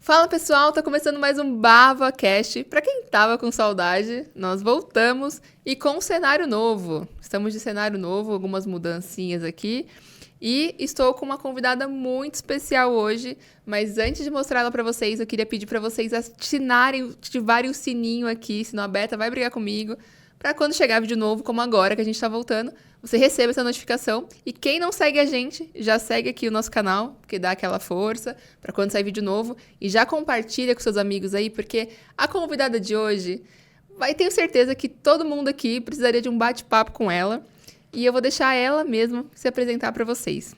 Fala pessoal, tá começando mais um BavaCast. Pra quem tava com saudade, nós voltamos e com um cenário novo. Estamos de cenário novo, algumas mudancinhas aqui. E estou com uma convidada muito especial hoje, mas antes de mostrar ela pra vocês, eu queria pedir pra vocês ativarem o sininho aqui, senão a Beta vai brigar comigo, pra quando chegar vídeo novo, como agora que a gente tá voltando, você receba essa notificação. E quem não segue a gente, já segue aqui o nosso canal, porque dá aquela força pra quando sair vídeo novo. E já compartilha com seus amigos aí, porque a convidada de hoje, tenho certeza que todo mundo aqui precisaria de um bate-papo com ela. E eu vou deixar ela mesma se apresentar pra vocês.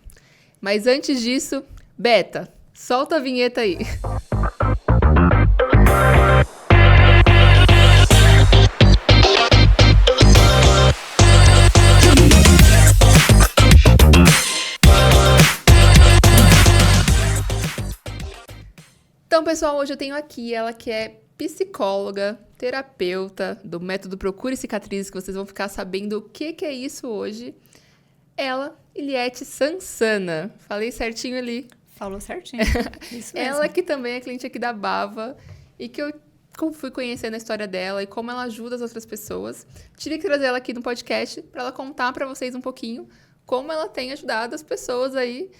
Mas antes disso, Beta, solta a vinheta aí. Então, pessoal, hoje eu tenho aqui ela que é psicóloga, terapeuta do método Procure Cicatrizes, que vocês vão ficar sabendo o que é isso hoje. Ela, Iliete Sansana. Falei certinho ali. Falou certinho. Isso mesmo. Ela que também é cliente aqui da Bava e que eu fui conhecendo a história dela e como ela ajuda as outras pessoas. Tive que trazer ela aqui no podcast para ela contar para vocês um pouquinho como ela tem ajudado as pessoas aí.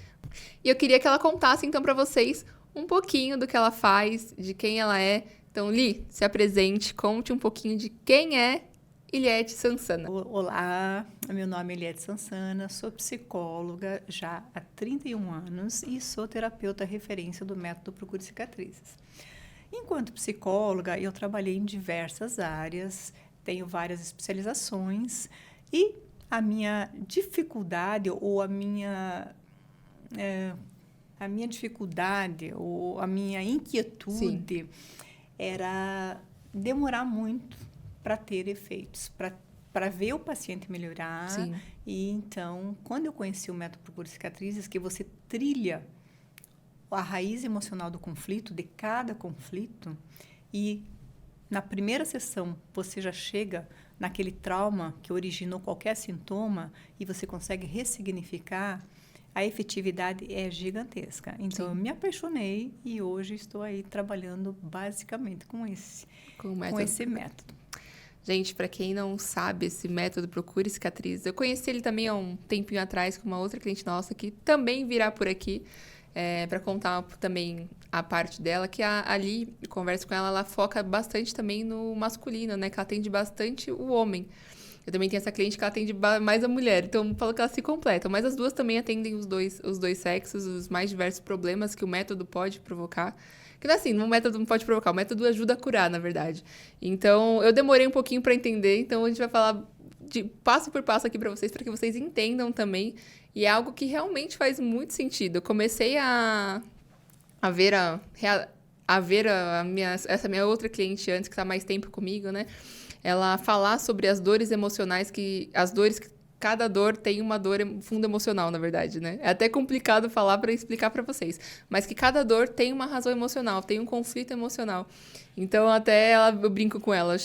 E eu queria que ela contasse então para vocês um pouquinho do que ela faz, de quem ela é. Então, Li, se apresente, conte um pouquinho de quem é Iliete Sansana. Olá, meu nome é Iliete Sansana, sou psicóloga já há 31 anos e sou terapeuta referência do método Procure Cicatrizes. Enquanto psicóloga, eu trabalhei em diversas áreas, tenho várias especializações e a minha dificuldade ou a minha dificuldade ou a minha inquietude Sim. era demorar muito para ter efeitos, para ver o paciente melhorar. Sim. E então, quando eu conheci o método Procure Cicatrizes, que você trilha a raiz emocional do conflito, de cada conflito, e na primeira sessão você já chega naquele trauma que originou qualquer sintoma e você consegue ressignificar, a efetividade é gigantesca. Então, eu me apaixonei e hoje estou aí trabalhando basicamente com esse método. Gente, para quem não sabe, esse método Procure Cicatrizes, eu conheci ele também há um tempinho atrás com uma outra cliente nossa que também virá por aqui para contar também a parte dela, que ali, eu converso com ela, ela foca bastante também no masculino, né? Que ela atende bastante o homem. Eu também tenho essa cliente que ela atende mais a mulher, então eu falo que elas se completam. Mas as duas também atendem os dois sexos, os mais diversos problemas que o método pode provocar. Que não é assim, o método não pode provocar, o método ajuda a curar, na verdade. Então, eu demorei um pouquinho para entender, então a gente vai falar de passo por passo aqui para vocês, para que vocês entendam também. E é algo que realmente faz muito sentido. Eu comecei a ver essa minha outra cliente antes, que está mais tempo comigo, né? Ela falar sobre as dores emocionais, cada dor tem uma dor fundo emocional, na verdade, né? É até complicado falar para explicar para vocês, mas que cada dor tem uma razão emocional, tem um conflito emocional. Então, eu brinco com ela,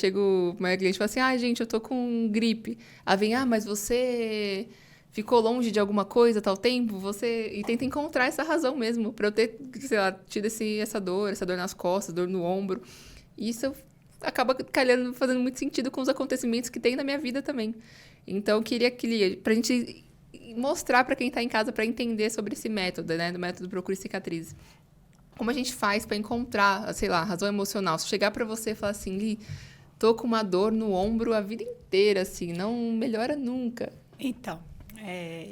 minha cliente fala assim, gente, eu tô com gripe. Ela vem, mas você ficou longe de alguma coisa tal tempo, e tenta encontrar essa razão mesmo, para eu ter, sei lá, tido essa dor nas costas, dor no ombro. E isso acaba fazendo muito sentido com os acontecimentos que tem na minha vida também. Então, eu queria pra gente mostrar para quem tá em casa, para entender sobre esse método, né, do método Procure Cicatrizes. Como a gente faz para encontrar, sei lá, razão emocional? Se chegar para você e falar assim, Li, tô com uma dor no ombro a vida inteira, assim, não melhora nunca. Então,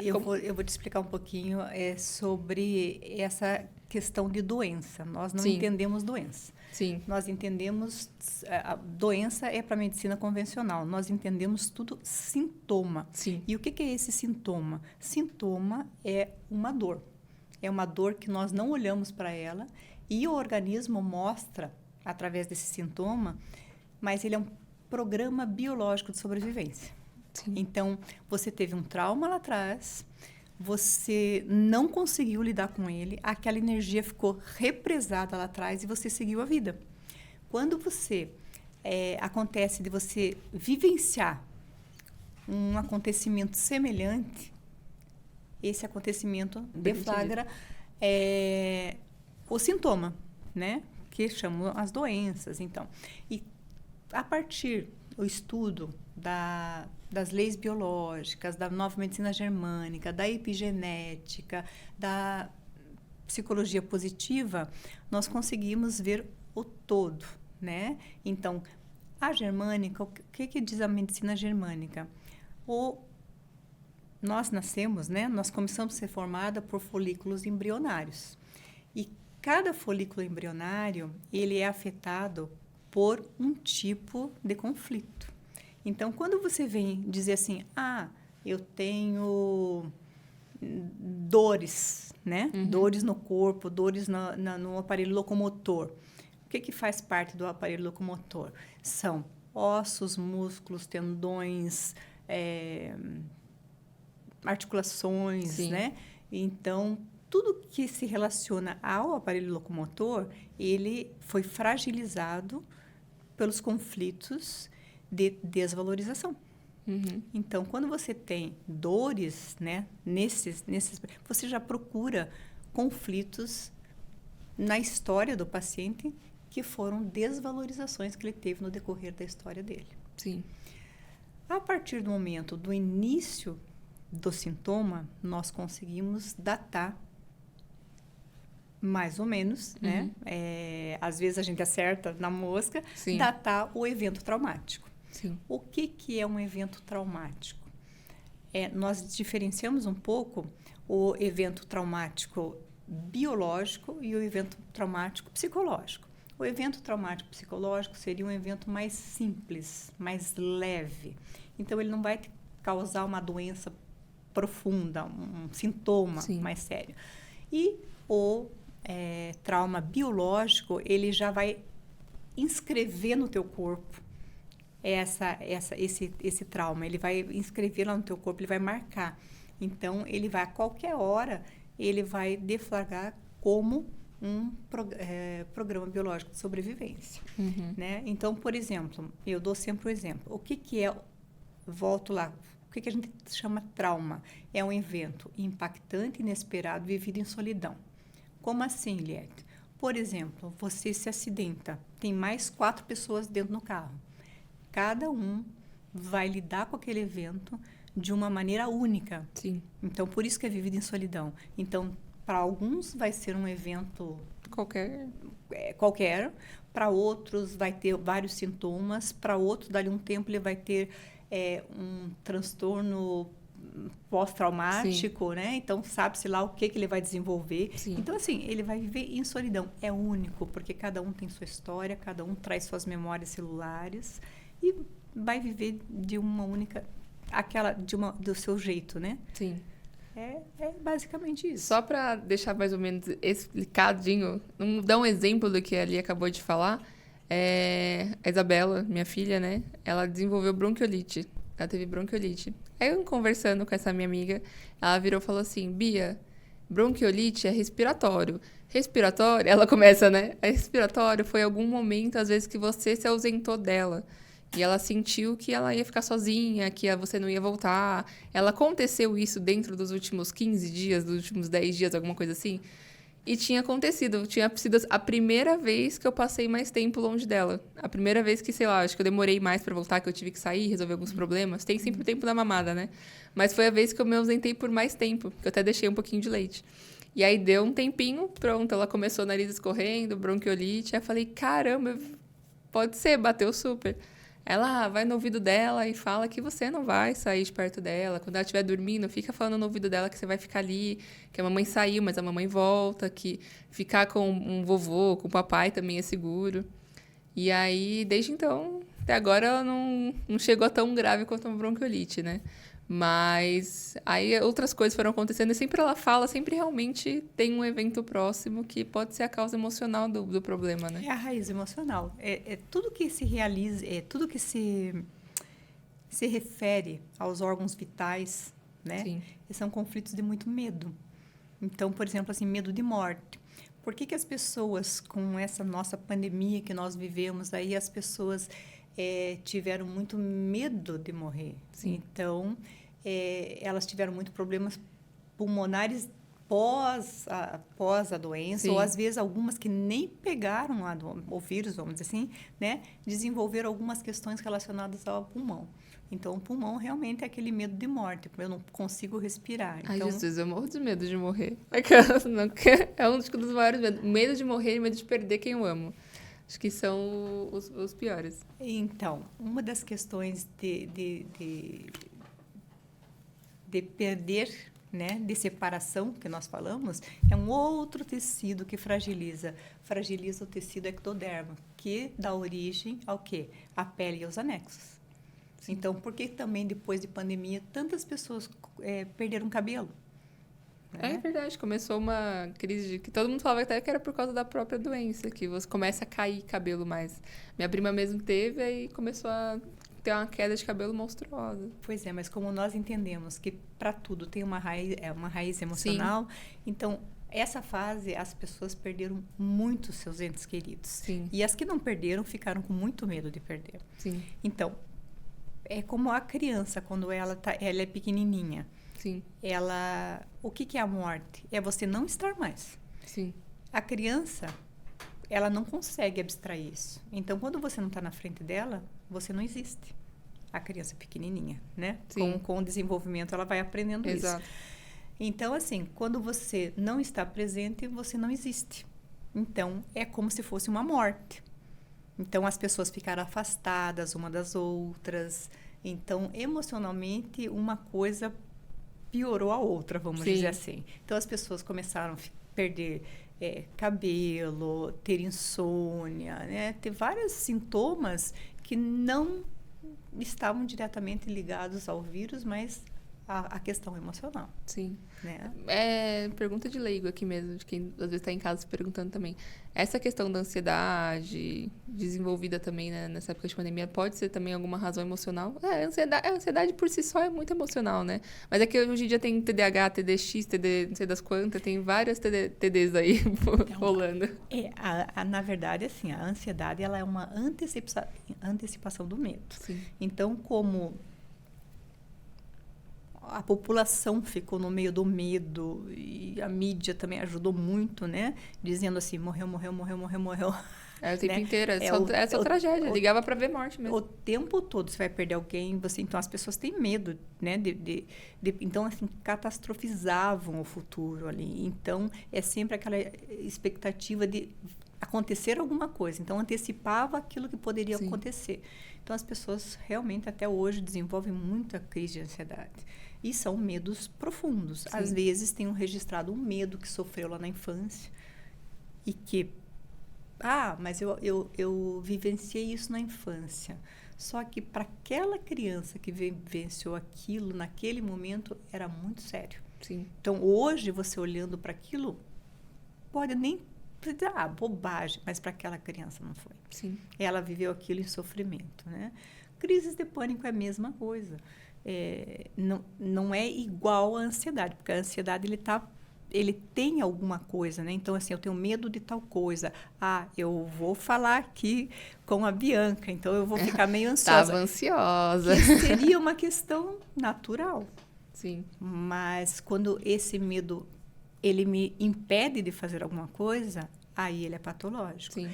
eu vou te explicar um pouquinho sobre essa questão de doença. Nós não entendemos doença. Sim. Nós entendemos... A doença é para a medicina convencional. Nós entendemos tudo sintoma. Sim. E o que é esse sintoma? Sintoma é uma dor. É uma dor que nós não olhamos para ela e o organismo mostra, através desse sintoma, mas ele é um programa biológico de sobrevivência. Sim. Então, você teve um trauma lá atrás, você não conseguiu lidar com ele, aquela energia ficou represada lá atrás e você seguiu a vida. Quando acontece de você vivenciar um acontecimento semelhante, esse acontecimento deflagra o sintoma, né? que chamam as doenças. Então, e a partir do estudo das leis biológicas, da nova medicina germânica, da epigenética, da psicologia positiva, nós conseguimos ver o todo, né? Então, a germânica, o que diz a medicina germânica? Nós nascemos, né? Nós começamos a ser formada por folículos embrionários. E cada folículo embrionário, ele é afetado por um tipo de conflito. Então, quando você vem dizer assim, eu tenho dores, né? Dores no corpo, dores no aparelho locomotor. O que faz parte do aparelho locomotor? São ossos, músculos, tendões, articulações, sim, né? Então, tudo que se relaciona ao aparelho locomotor, ele foi fragilizado pelos conflitos de desvalorização. Então, quando você tem dores, né, você já procura conflitos na história do paciente que foram desvalorizações que ele teve no decorrer da história dele. Sim. A partir do momento do início do sintoma, nós conseguimos datar mais ou menos, né? Às vezes a gente acerta na mosca, sim, datar o evento traumático. Sim. O que é um evento traumático? Nós diferenciamos um pouco o evento traumático biológico e o evento traumático psicológico. O evento traumático psicológico seria um evento mais simples, mais leve. Então, ele não vai causar uma doença profunda, um sintoma, sim, mais sério. E o trauma biológico, ele já vai inscrever no teu corpo esse trauma. Ele vai inscrever lá no teu corpo, ele vai marcar. Então, ele vai, a qualquer hora, ele vai deflagrar como um programa biológico de sobrevivência. Né? Então, por exemplo, eu dou sempre o exemplo. O que é, volto lá, o que a gente chama trauma? É um evento impactante, inesperado, vivido em solidão. Como assim, Liette? Por exemplo, você se acidenta, tem mais 4 pessoas dentro do carro. Cada um vai lidar com aquele evento de uma maneira única. Sim. Então, por isso que é vivido em solidão. Então, para alguns vai ser um evento qualquer. Para outros vai ter vários sintomas. Para outros, dali um tempo, ele vai ter um transtorno pós-traumático, né? Então, sabe-se lá o que ele vai desenvolver. Sim. Então, assim, ele vai viver em solidão. É único, porque cada um tem sua história, cada um traz suas memórias celulares e vai viver de uma única... do seu jeito, né? Sim. É basicamente isso. Só para deixar mais ou menos explicadinho, dar um exemplo do que a Ali acabou de falar, a Isabela, minha filha, né? Ela desenvolveu bronquiolite. Ela teve bronquiolite. Aí eu conversando com essa minha amiga, ela virou e falou assim, Bia, bronquiolite é respiratório. Respiratório, ela começa, né? Respiratório foi algum momento, às vezes, que você se ausentou dela. E ela sentiu que ela ia ficar sozinha, que você não ia voltar. Ela aconteceu isso dentro dos últimos 15 dias, dos últimos 10 dias, alguma coisa assim. E tinha acontecido. Tinha sido a primeira vez que eu passei mais tempo longe dela. A primeira vez que, sei lá, acho que eu demorei mais pra voltar, que eu tive que sair, resolver alguns problemas. Tem sempre o tempo da mamada, né? Mas foi a vez que eu me ausentei por mais tempo, que eu até deixei um pouquinho de leite. E aí deu um tempinho, pronto, ela começou o nariz escorrendo, bronquiolite. Aí eu falei, caramba, pode ser, bateu super. Ela vai no ouvido dela e fala que você não vai sair de perto dela. Quando ela estiver dormindo, fica falando no ouvido dela que você vai ficar ali, que a mamãe saiu, mas a mamãe volta, que ficar com um vovô, com o papai também é seguro. E aí, desde então, até agora ela não chegou a tão grave quanto uma bronquiolite, né? Mas aí outras coisas foram acontecendo e sempre ela fala, sempre realmente tem um evento próximo que pode ser a causa emocional do problema, né? É a raiz emocional. Tudo que se realiza, tudo que se refere aos órgãos vitais, né? Sim. São conflitos de muito medo. Então, por exemplo, assim, medo de morte. Por que as pessoas, com essa nossa pandemia que nós vivemos, aí as pessoas tiveram muito medo de morrer? Sim. Então, elas tiveram muitos problemas pulmonares após a doença, Sim. ou às vezes algumas que nem pegaram o vírus, vamos dizer assim, né, desenvolveram algumas questões relacionadas ao pulmão. Então, o pulmão realmente é aquele medo de morte, eu não consigo respirar. Ai, Então, Jesus, eu morro de medo de morrer. É um dos maiores medos. Medo de morrer e medo de perder quem eu amo. Acho que são os piores. então, uma das questões de perder, né, de separação que nós falamos, é um outro tecido que fragiliza o tecido ectoderma, que dá origem ao quê? À pele e aos anexos. Sim. Então, por que também depois de pandemia tantas pessoas perderam cabelo? É Né? verdade, começou uma crise que todo mundo falava até que era por causa da própria doença, que você começa a cair cabelo mais. Minha prima mesmo teve, aí começou a ter uma queda de cabelo monstruosa. Pois é, mas como nós entendemos que para tudo tem uma raiz emocional, então essa fase as pessoas perderam muito seus entes queridos. Sim. E as que não perderam ficaram com muito medo de perder. Sim. Então, é como a criança quando ela é pequenininha. Sim. O que é a morte? É você não estar mais. Sim. A criança, ela não consegue abstrair isso. Então, quando você não está na frente dela, você não existe. A criança pequenininha, né? Sim. Com o desenvolvimento, ela vai aprendendo Exato. isso. Então, assim, quando você não está presente, você não existe. Então, é como se fosse uma morte. Então, as pessoas ficaram afastadas uma das outras. Então, emocionalmente, uma coisa piorou a outra, vamos Sim. dizer assim. Então, as pessoas começaram a perder cabelo, ter insônia, né? Ter vários sintomas que não estavam diretamente ligados ao vírus, mas à questão emocional. Sim. Né? É pergunta de leigo aqui mesmo, de quem às vezes está em casa se perguntando também. Essa questão da ansiedade desenvolvida também, né, nessa época de pandemia, pode ser também alguma razão emocional? A ansiedade por si só é muito emocional, né? Mas é que hoje em dia tem TDAH, TDX, TD, não sei das quantas, tem várias TDs aí rolando. Na verdade, assim, a ansiedade ela é uma antecipação do medo. Sim. Então, como a população ficou no meio do medo e a mídia também ajudou muito, né? Dizendo assim, morreu. É o tempo né? inteiro, é só tragédia. Ligava para ver morte mesmo. O tempo todo você vai perder alguém, então as pessoas têm medo, né? Então, assim, catastrofizavam o futuro ali. Então, é sempre aquela expectativa de acontecer alguma coisa. Então, antecipava aquilo que poderia Sim. acontecer. Então, as pessoas realmente até hoje desenvolvem muita crise de ansiedade. E são medos profundos. Sim. Às vezes, tem registrado um medo que sofreu lá na infância e que mas eu vivenciei isso na infância. Só que para aquela criança que vivenciou aquilo naquele momento era muito sério. Sim. Então, hoje, você olhando para aquilo, pode nem dizer, bobagem, mas para aquela criança não foi. Sim. Ela viveu aquilo em sofrimento, né? Crises de pânico é a mesma coisa. Não é igual à ansiedade, porque a ansiedade ele tem alguma coisa, né? Então, assim, eu tenho medo de tal coisa. Eu vou falar aqui com a Bianca, então eu vou ficar meio ansiosa. Estava ansiosa. Que seria uma questão natural. Sim. Mas quando esse medo, ele me impede de fazer alguma coisa, aí ele é patológico. Sim.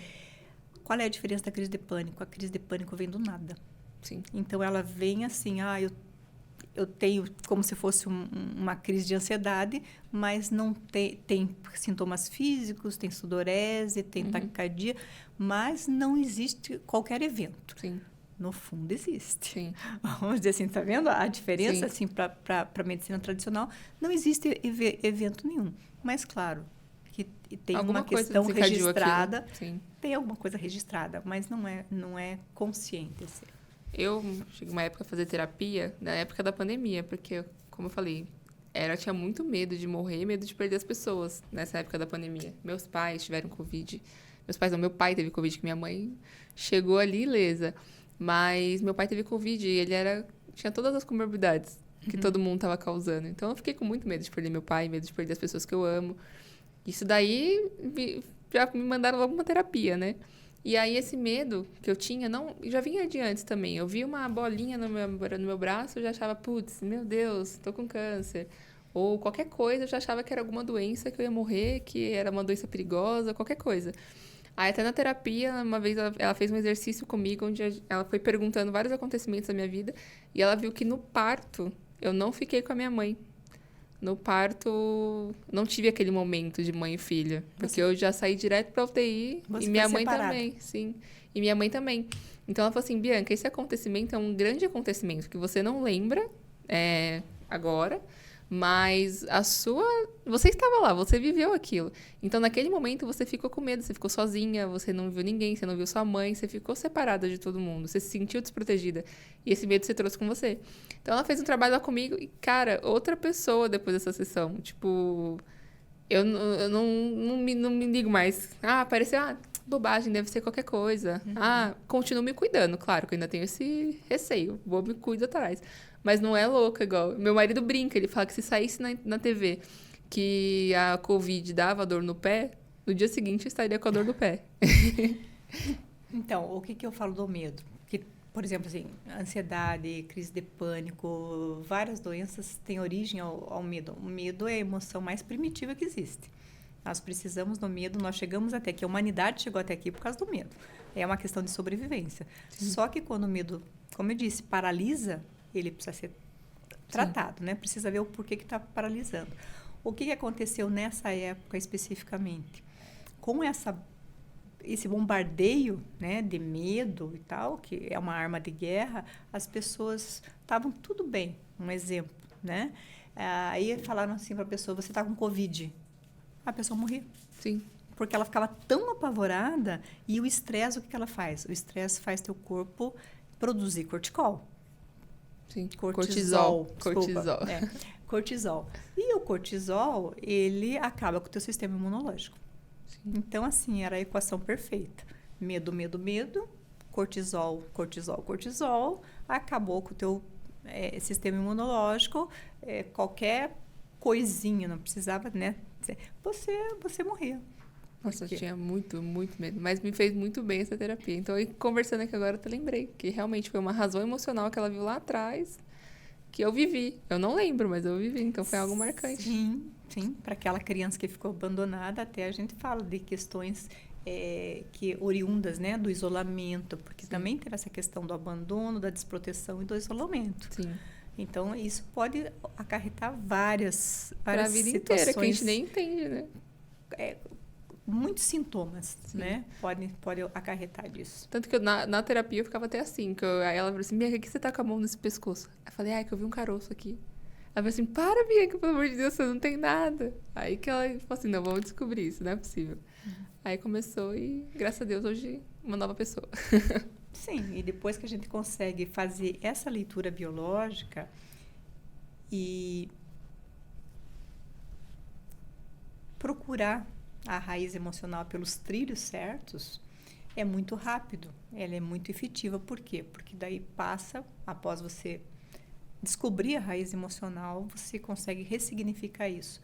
Qual é a diferença da crise de pânico? A crise de pânico vem do nada. Sim. Então, ela vem assim, eu tenho como se fosse uma crise de ansiedade, mas não tem sintomas físicos, tem sudorese, tem taquicardia, mas não existe qualquer evento. Sim. No fundo, existe. Sim. Vamos dizer assim, tá vendo a diferença? Sim. Assim, para a medicina tradicional, não existe evento nenhum. Mas, claro, que tem Alguma uma coisa questão desencadeou registrada. aquilo. Sim. Tem alguma coisa registrada, mas não é consciente. Assim. Eu cheguei uma época a fazer terapia, na época da pandemia, porque, como eu falei, eu tinha muito medo de morrer, medo de perder as pessoas nessa época da pandemia. Meus pais tiveram Covid. Meu pai teve Covid, que minha mãe chegou ali ilesa. Mas meu pai teve Covid e ele tinha todas as comorbidades que todo mundo estava causando. Então, eu fiquei com muito medo de perder meu pai, medo de perder as pessoas que eu amo. Isso daí já me mandaram logo uma terapia, né? E aí, esse medo que eu tinha, já vinha de antes também. Eu vi uma bolinha no meu braço, eu já achava, putz, meu Deus, tô com câncer. ou qualquer coisa, eu já achava que era alguma doença, que eu ia morrer, que era uma doença perigosa, qualquer coisa. Aí até na terapia, uma vez ela fez um exercício comigo, onde ela foi perguntando vários acontecimentos da minha vida, e ela viu que no parto, eu não fiquei com a minha mãe. No parto, não tive aquele momento de mãe e filha. Porque eu já saí direto pra UTI. Você E minha foi mãe separada. também, sim. E minha mãe também. Então ela falou assim, Bianca, esse acontecimento é um grande acontecimento que você não lembra agora, mas você estava lá, você viveu aquilo. Então naquele momento você ficou com medo, você ficou sozinha, você não viu ninguém, você não viu sua mãe, você ficou separada de todo mundo, você se sentiu desprotegida. E esse medo você trouxe com você. Então ela fez um trabalho lá comigo e, cara, outra pessoa depois dessa sessão. Tipo, eu não me ligo mais. Apareceu, bobagem, deve ser qualquer coisa. Continuo me cuidando. Claro que eu ainda tenho esse receio. Vou me cuidar atrás. Mas não é louca igual. Meu marido brinca, ele fala que se saísse na TV que a Covid dava dor no pé, no dia seguinte eu estaria com a dor no pé. Então, o que eu falo do medo? Que, por exemplo, assim, ansiedade, crise de pânico, várias doenças têm origem ao medo. O medo é a emoção mais primitiva que existe. Nós precisamos do medo, nós chegamos até aqui, a humanidade chegou até aqui por causa do medo. É uma questão de sobrevivência. Sim. Só que quando o medo, como eu disse, paralisa, ele precisa ser tratado, né? Precisa ver o porquê que está paralisando. O que aconteceu nessa época especificamente? Com esse bombardeio, né, de medo e tal, que é uma arma de guerra, as pessoas estavam tudo bem. Um exemplo, né? Aí falaram assim para a pessoa, você está com Covid. A pessoa morria. Sim. Porque ela ficava tão apavorada e o estresse, o que ela faz? O estresse faz teu corpo produzir cortisol. Sim. Cortisol. Cortisol. E o cortisol, ele acaba com o teu sistema imunológico. Sim. Então, assim, era a equação perfeita. Medo, medo, medo, cortisol, cortisol, cortisol, acabou com o teu sistema imunológico, qualquer coisinha, não precisava, né? Você morria. Nossa, eu tinha muito, muito medo. Mas me fez muito bem essa terapia. Então, conversando aqui agora, eu lembrei que realmente foi uma razão emocional que ela viu lá atrás, que eu vivi. Eu não lembro, mas eu vivi. Então, foi algo marcante. Sim, sim. Para aquela criança que ficou abandonada, até a gente fala de questões que oriundas, né, do isolamento, porque também teve essa questão do abandono, da desproteção e do isolamento. Sim. Então, isso pode acarretar várias para a vida situações inteira, que a gente nem entende, né? Muitos sintomas, né? Pode acarretar disso. Tanto que na terapia eu ficava até assim, aí ela falou assim, Bianca, que você tá com a mão nesse pescoço? Aí eu falei, que eu vi um caroço aqui. Ela falou assim, para, Bianca, pelo amor de Deus, você não tem nada. Aí que ela falou assim, não, vamos descobrir isso, não é possível. Aí começou e, graças a Deus, hoje uma nova pessoa. Sim, e depois que a gente consegue fazer essa leitura biológica e procurar a raiz emocional pelos trilhos certos, é muito rápido, ela é muito efetiva. Por quê? Porque daí passa, após você descobrir a raiz emocional, você consegue ressignificar isso.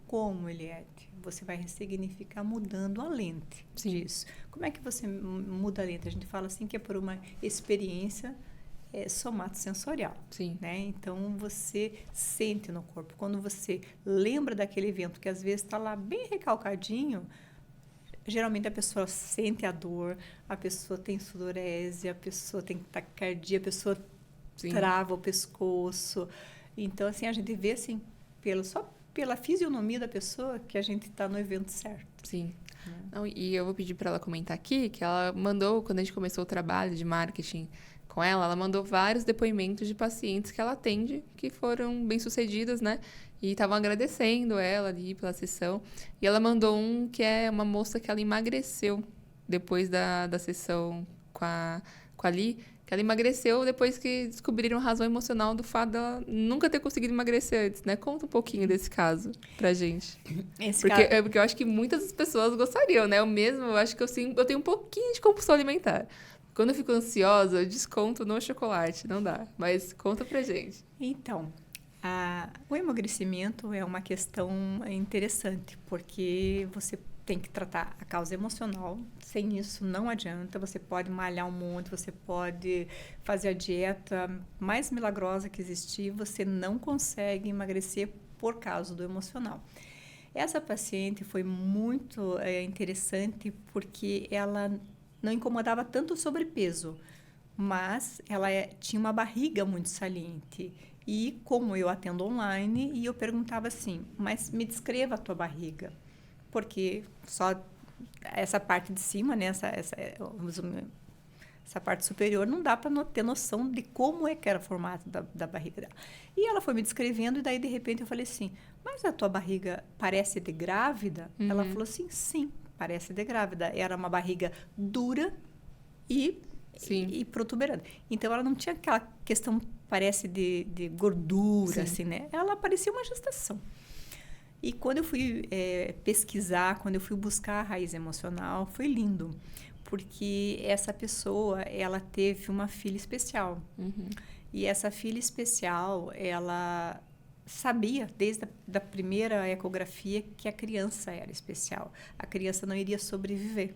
Como, Eliette? Você vai ressignificar mudando a lente disso. Como é que você muda a lente? A gente fala assim que é por uma experiência somatosensorial. Sim. Né? Então, você sente no corpo. Quando você lembra daquele evento que às vezes está lá bem recalcadinho, geralmente a pessoa sente a dor, a pessoa tem sudorese, a pessoa tem taquicardia, a pessoa trava o pescoço. Então, assim, a gente vê assim, só pela fisionomia da pessoa que a gente está no evento certo. Sim. Não, e eu vou pedir para ela comentar aqui que ela mandou, quando a gente começou o trabalho de marketing com ela mandou vários depoimentos de pacientes que ela atende, que foram bem-sucedidas, né? E estavam agradecendo ela ali pela sessão. E ela mandou um que é uma moça que ela emagreceu depois da sessão com a Li, que ela emagreceu depois que descobriram a razão emocional do fato dela nunca ter conseguido emagrecer antes, né? Conta um pouquinho desse caso pra gente. Porque eu acho que muitas pessoas gostariam, né? Eu acho que eu tenho um pouquinho de compulsão alimentar. Quando eu fico ansiosa, eu desconto no chocolate, não dá. Mas conta pra gente. Então, o emagrecimento é uma questão interessante, porque você tem que tratar a causa emocional. Sem isso, não adianta. Você pode malhar um monte, você pode fazer a dieta mais milagrosa que existir, você não consegue emagrecer por causa do emocional. Essa paciente foi muito interessante porque ela não incomodava tanto o sobrepeso, mas ela tinha uma barriga muito saliente. E como eu atendo online, e eu perguntava assim, mas me descreva a tua barriga. Porque só essa parte de cima, né, essa parte superior, não dá para ter noção de como é que era o formato da barriga dela. E ela foi me descrevendo, e daí, de repente, eu falei assim, mas a tua barriga parece de grávida? Ela falou assim, sim, parece de grávida. Era uma barriga dura e protuberante. Então, ela não tinha aquela questão, parece, de gordura, assim, né? Ela parecia uma gestação. E quando eu fui pesquisar, quando eu fui buscar a raiz emocional, foi lindo. Porque essa pessoa, ela teve uma filha especial. E essa filha especial, ela sabia, desde a primeira ecografia, que a criança era especial. A criança não iria sobreviver.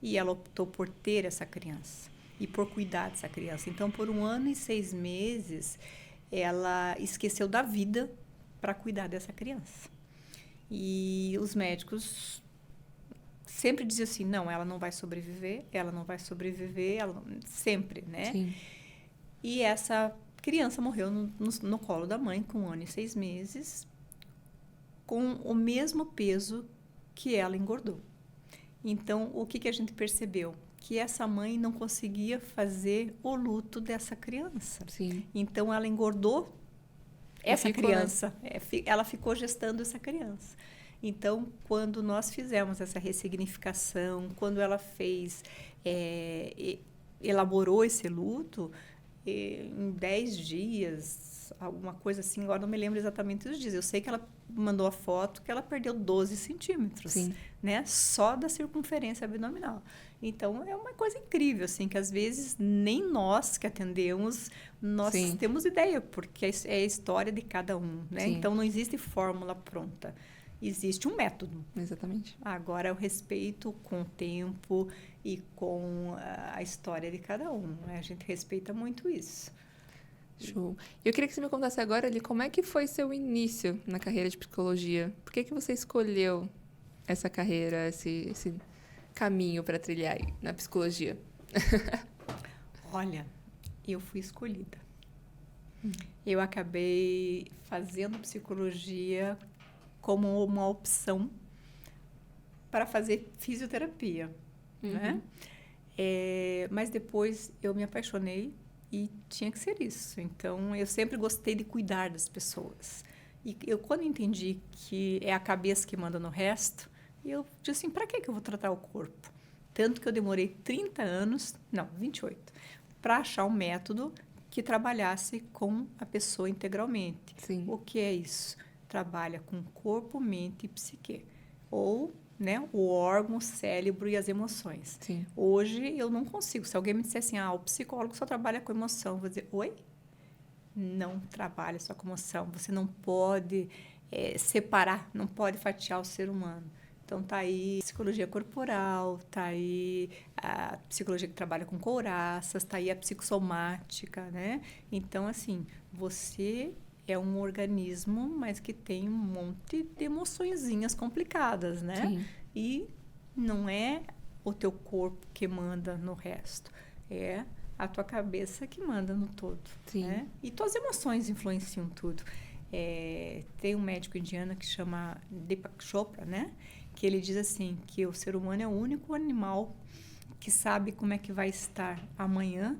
E ela optou por ter essa criança e por cuidar dessa criança. Então, por 1 ano e 6 meses, ela esqueceu da vida para cuidar dessa criança. E os médicos sempre diziam assim, não, ela não vai sobreviver, sempre, né? Sim. E essa criança morreu no colo da mãe com 1 ano e 6 meses, com o mesmo peso que ela engordou. Então, o que a gente percebeu? Que essa mãe não conseguia fazer o luto dessa criança. Sim. Então, ela engordou essa criança. Ela ficou gestando essa criança. Então, quando nós fizemos essa ressignificação, quando ela elaborou esse luto, em 10 dias, alguma coisa assim, agora não me lembro exatamente os dias. Eu sei que ela mandou a foto que ela perdeu 12 centímetros, né? Só da circunferência abdominal. Então, é uma coisa incrível, assim, que às vezes nem nós que atendemos, nós temos ideia, porque é a história de cada um, né? Então, não existe fórmula pronta. Existe um método. Exatamente. Agora, eu respeito com o tempo e com a história de cada um, né? A gente respeita muito isso. Show. Eu queria que você me contasse agora, ali, como é que foi seu início na carreira de psicologia? Por que você escolheu essa carreira, esse caminho para trilhar aí na psicologia? Olha, eu fui escolhida. Eu acabei fazendo psicologia como uma opção para fazer fisioterapia, né? Mas depois eu me apaixonei e tinha que ser isso. Então, eu sempre gostei de cuidar das pessoas. E quando entendi que é a cabeça que manda no resto, eu disse assim, para que eu vou tratar o corpo? Tanto que eu demorei 28, para achar um método que trabalhasse com a pessoa integralmente. Sim. O que é isso? Trabalha com corpo, mente e psique. Ou, né, o órgão, o cérebro e as emoções. Sim. Hoje, eu não consigo. Se alguém me disser assim, o psicólogo só trabalha com emoção, eu vou dizer, oi? Não trabalha só com emoção. Você não pode separar, não pode fatiar o ser humano. Então, tá aí a psicologia corporal, tá aí a psicologia que trabalha com couraças, tá aí a psicossomática, né? Então, assim, você é um organismo, mas que tem um monte de emoçõezinhas complicadas, né? Sim. E não é o teu corpo que manda no resto, é a tua cabeça que manda no todo. Sim. Né? E tuas emoções influenciam tudo. Tem um médico indiano que chama Deepak Chopra, né? Que ele diz assim, que o ser humano é o único animal que sabe como é que vai estar amanhã,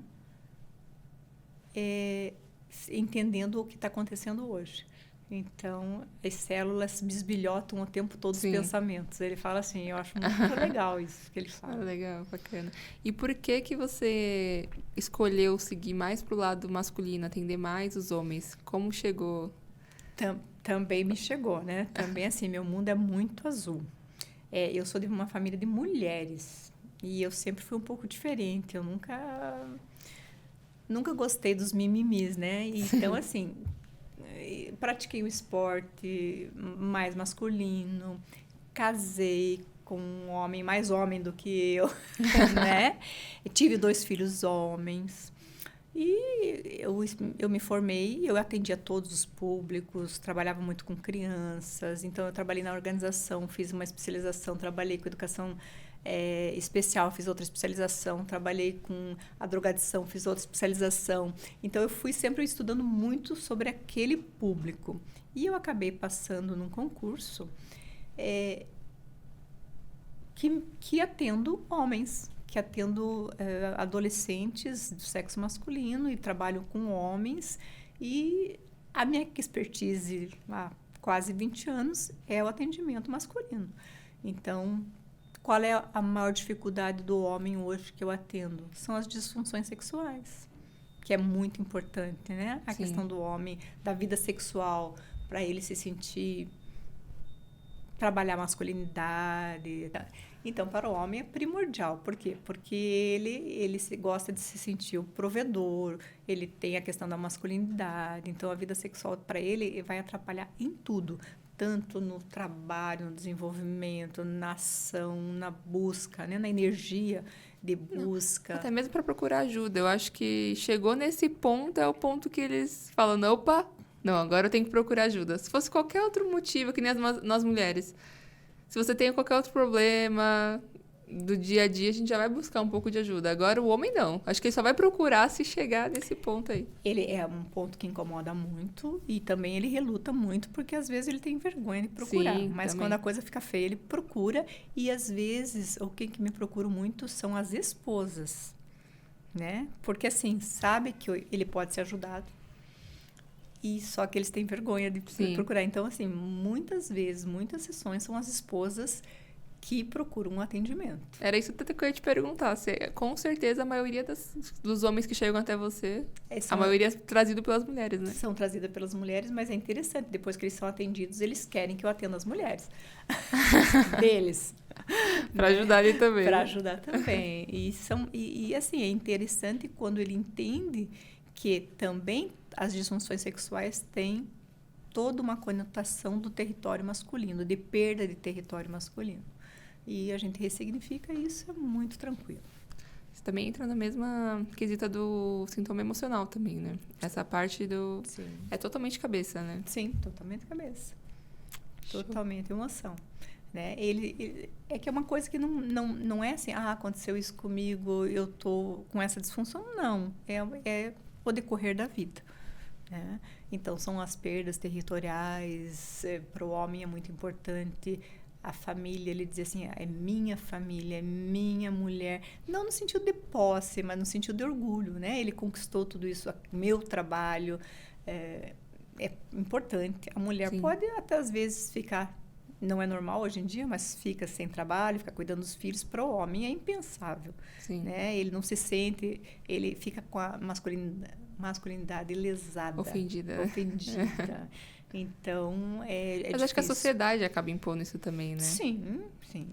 entendendo o que está acontecendo hoje. Então, as células bisbilhotam o tempo todo os pensamentos. Ele fala assim, eu acho muito legal isso que ele fala. Legal, bacana. E por que você escolheu seguir mais pro lado masculino, atender mais os homens? Como chegou? Também me chegou, né? Também, assim, meu mundo é muito azul. Eu sou de uma família de mulheres e eu sempre fui um pouco diferente. Eu nunca gostei dos mimimis, né? Então, assim, pratiquei um esporte mais masculino, casei com um homem, mais homem do que eu, né? E tive 2 filhos homens. E eu me formei, eu atendia todos os públicos, trabalhava muito com crianças, então eu trabalhei na organização, fiz uma especialização, trabalhei com educação especial, fiz outra especialização, trabalhei com a drogadição, fiz outra especialização. Então eu fui sempre estudando muito sobre aquele público. E eu acabei passando num concurso que atendo homens, que atendo adolescentes do sexo masculino e trabalho com homens. E a minha expertise há quase 20 anos é o atendimento masculino. Então, qual é a maior dificuldade do homem hoje que eu atendo? São as disfunções sexuais, que é muito importante, né? A questão do homem, da vida sexual, para ele se sentir, trabalhar a masculinidade. Então, para o homem é primordial. Por quê? Porque ele gosta de se sentir o provedor, ele tem a questão da masculinidade. Então, a vida sexual, para ele, vai atrapalhar em tudo. Tanto no trabalho, no desenvolvimento, na ação, na busca, né? Na energia de busca. Até mesmo para procurar ajuda. Eu acho que chegou nesse ponto, é o ponto que eles falam, opa, não, agora eu tenho que procurar ajuda. Se fosse qualquer outro motivo, que nem nós mulheres, se você tem qualquer outro problema do dia a dia, a gente já vai buscar um pouco de ajuda. Agora, o homem não. Acho que ele só vai procurar se chegar nesse ponto aí. Ele é um ponto que incomoda muito e também ele reluta muito, porque às vezes ele tem vergonha de procurar. Sim, mas também. quando a coisa fica feia, ele procura. E às vezes, o que me procura muito são as esposas, né? Porque assim, sabe que ele pode ser ajudado. E só que eles têm vergonha de procurar. Então, assim, muitas vezes, muitas sessões são as esposas que procuram um atendimento. Era isso que eu ia te perguntar. Com certeza, a maioria dos homens que chegam até você, a maioria é trazido pelas mulheres, né? São trazidas pelas mulheres, mas é interessante. Depois que eles são atendidos, eles querem que eu atenda as mulheres. Deles. Para ajudar ele também. Para ajudar também. E, assim, é interessante quando ele entende que também as disfunções sexuais têm toda uma conotação do território masculino, de perda de território masculino. E a gente ressignifica isso, é muito tranquilo. Isso também entra na mesma quesita do sintoma emocional também, né? Essa parte do... Sim. É totalmente cabeça, né? Sim, totalmente cabeça. Show. Totalmente emoção. Né? É que é uma coisa que não é assim, aconteceu isso comigo, eu tô com essa disfunção. Não, é o decorrer da vida. Né? Então, são as perdas territoriais, para o homem é muito importante. A família, ele diz assim, é minha família, é minha mulher. Não no sentido de posse, mas no sentido de orgulho, né? Ele conquistou tudo isso, meu trabalho. É importante. A mulher Sim. pode até às vezes ficar, não é normal hoje em dia, mas fica sem trabalho, fica cuidando dos filhos. Para o homem é impensável. Sim. Né? Ele não se sente, ele fica com a masculinidade lesada. Ofendida. Então, é Mas difícil. acho que a sociedade acaba impondo isso também, né? Sim.